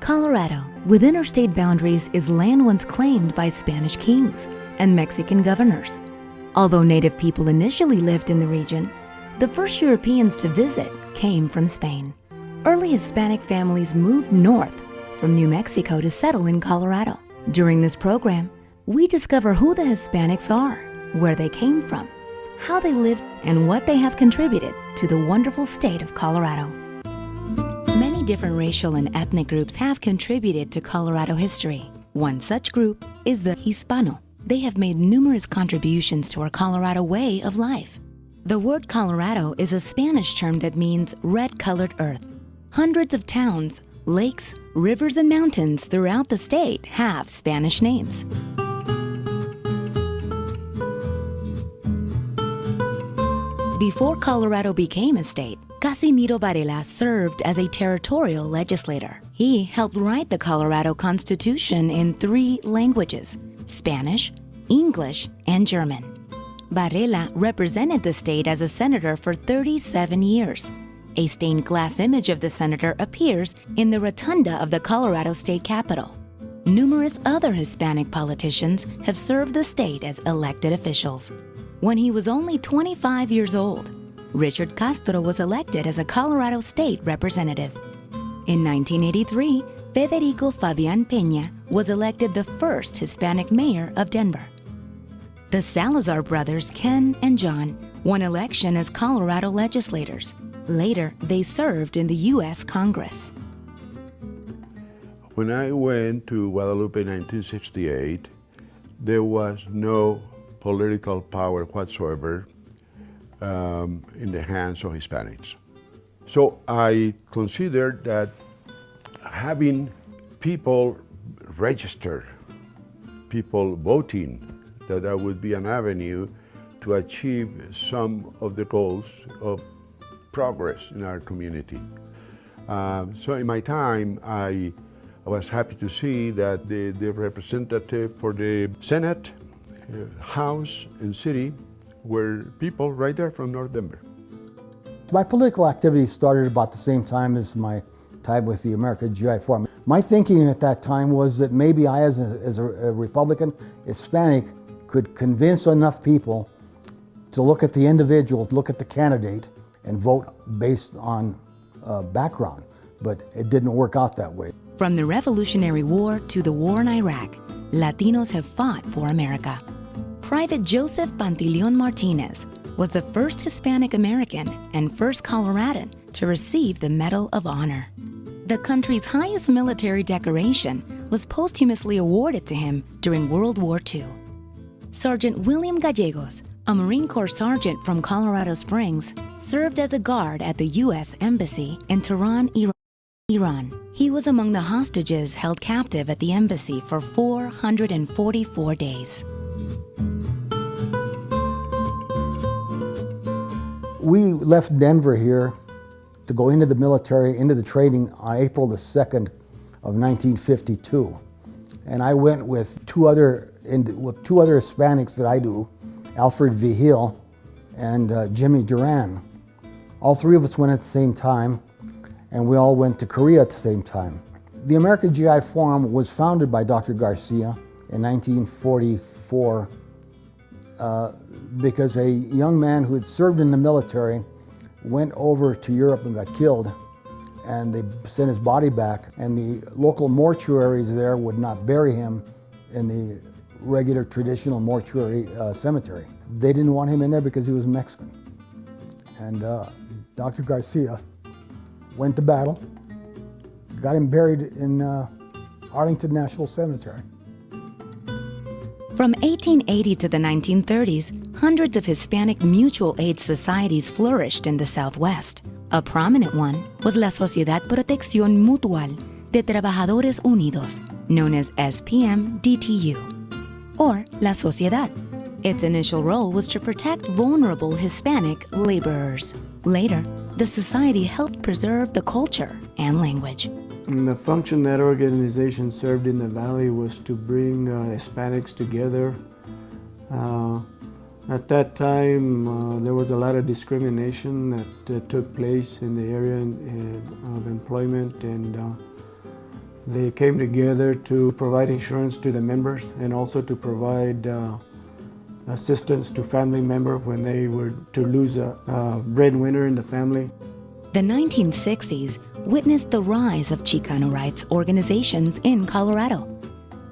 Colorado, within our state boundaries, is land once claimed by Spanish kings and Mexican governors. Although native people initially lived in the region, the first Europeans to visit came from Spain. Early Hispanic families moved north from New Mexico to settle in Colorado. During this program, we discover who the Hispanics are, where they came from, how they lived, and what they have contributed to the wonderful state of Colorado. Many different racial and ethnic groups have contributed to Colorado history. One such group is the Hispano. They have made numerous contributions to our Colorado way of life. The word Colorado is a Spanish term that means red-colored earth. Hundreds of towns, lakes, rivers, and mountains throughout the state have Spanish names. Before Colorado became a state, Casimiro Varela served as a territorial legislator. He helped write the Colorado Constitution in 3 languages: Spanish, English, and German. Varela represented the state as a senator for 37 years. A stained glass image of the senator appears in the rotunda of the Colorado State Capitol. Numerous other Hispanic politicians have served the state as elected officials. When he was only 25 years old, Richard Castro was elected as a Colorado state representative. In 1983, Federico Fabian Peña was elected the first Hispanic mayor of Denver. The Salazar brothers, Ken and John, won election as Colorado legislators. Later, they served in the U.S. Congress. When I went to Guadalupe in 1968, there was no political power whatsoever in the hands of Hispanics. So I considered that having people register, people voting, that would be an avenue to achieve some of the goals of progress in our community. So in my time, I was happy to see that the representative for the Senate, House, and City were people right there from North Denver. My political activity started about the same time as my time with the American GI Forum. My thinking at that time was that maybe I, as a Republican, Hispanic, could convince enough people to look at the individual, look at the candidate, and vote based on background. But it didn't work out that way. From the Revolutionary War to the war in Iraq, Latinos have fought for America. Private Joseph Pantaleon Martinez was the first Hispanic American and first Coloradan to receive the Medal of Honor. The country's highest military decoration was posthumously awarded to him during World War II. Sergeant William Gallegos, a Marine Corps sergeant from Colorado Springs, served as a guard at the U.S. Embassy in Tehran, Iran. He was among the hostages held captive at the embassy for 444 days. We left Denver here to go into the military, into the training on April the 2nd of 1952. And I went with two other Hispanics that I knew, Alfred Vigil and Jimmy Duran. All 3 of us went at the same time, and we all went to Korea at the same time. The American GI Forum was founded by Dr. Garcia in 1944 because a young man who had served in the military went over to Europe and got killed, and they sent his body back, and the local mortuaries there would not bury him in the regular traditional mortuary cemetery. They didn't want him in there because he was Mexican. And Dr. Garcia went to battle, got him buried in Arlington National Cemetery. From 1880 to the 1930s, hundreds of Hispanic mutual aid societies flourished in the Southwest. A prominent one was La Sociedad Protección Mutual de Trabajadores Unidos, known as SPM-DTU, or La Sociedad. Its initial role was to protect vulnerable Hispanic laborers. Later, the society helped preserve the culture and language. And the function that organization served in the Valley was to bring Hispanics together. At that time, there was a lot of discrimination that took place in the area of employment, and They came together to provide insurance to the members and also to provide assistance to family members when they were to lose a breadwinner in the family. The 1960s witnessed the rise of Chicano rights organizations in Colorado.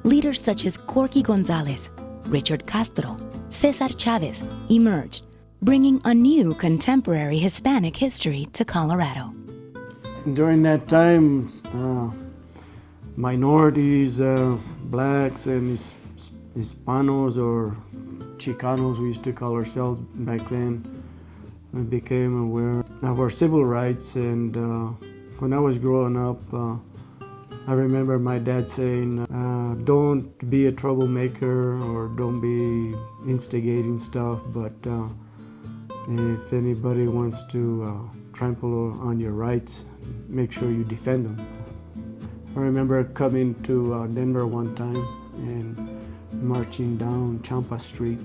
Leaders such as Corky Gonzalez, Richard Castro, Cesar Chavez emerged, bringing a new contemporary Hispanic history to Colorado. During that time, minorities, blacks and Hispanos or Chicanos, we used to call ourselves back then, we became aware of our civil rights. And when I was growing up, I remember my dad saying, don't be a troublemaker or don't be instigating stuff, but if anybody wants to trample on your rights, make sure you defend them. I remember coming to Denver one time and marching down Champa Street.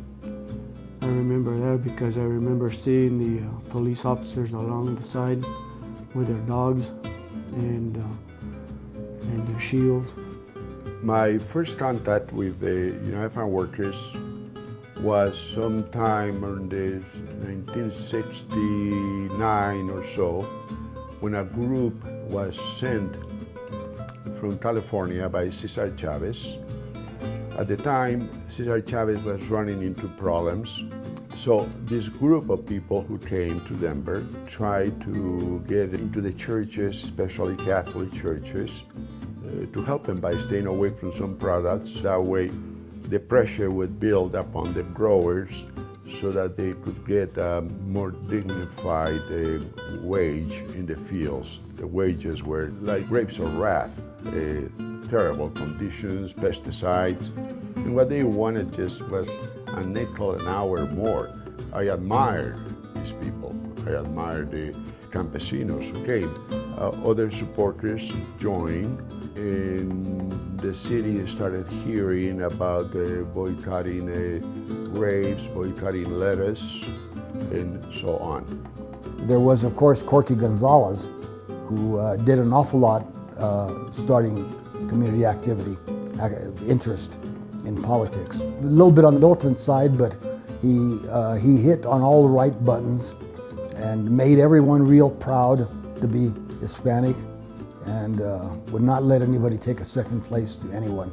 I remember that because I remember seeing the police officers along the side with their dogs and their shields. My first contact with the United Farm Workers was sometime in the 1969 or so, when a group was sent from California by Cesar Chavez. At the time, Cesar Chavez was running into problems. So this group of people who came to Denver tried to get into the churches, especially Catholic churches, to help them by staying away from some products. That way, the pressure would build upon the growers so that they could get a more dignified wage in the fields. The wages were like grapes of wrath, terrible conditions, pesticides, and what they wanted just was a nickel an hour more. I admired these people. I admired the campesinos who came. Other supporters joined, and the city started hearing about boycotting grapes, boycotting lettuce, and so on. There was, of course, Corky Gonzalez, who did an awful lot starting community activity, interest in politics. A little bit on the militant side, but he hit on all the right buttons and made everyone real proud to be Hispanic, and would not let anybody take a second place to anyone.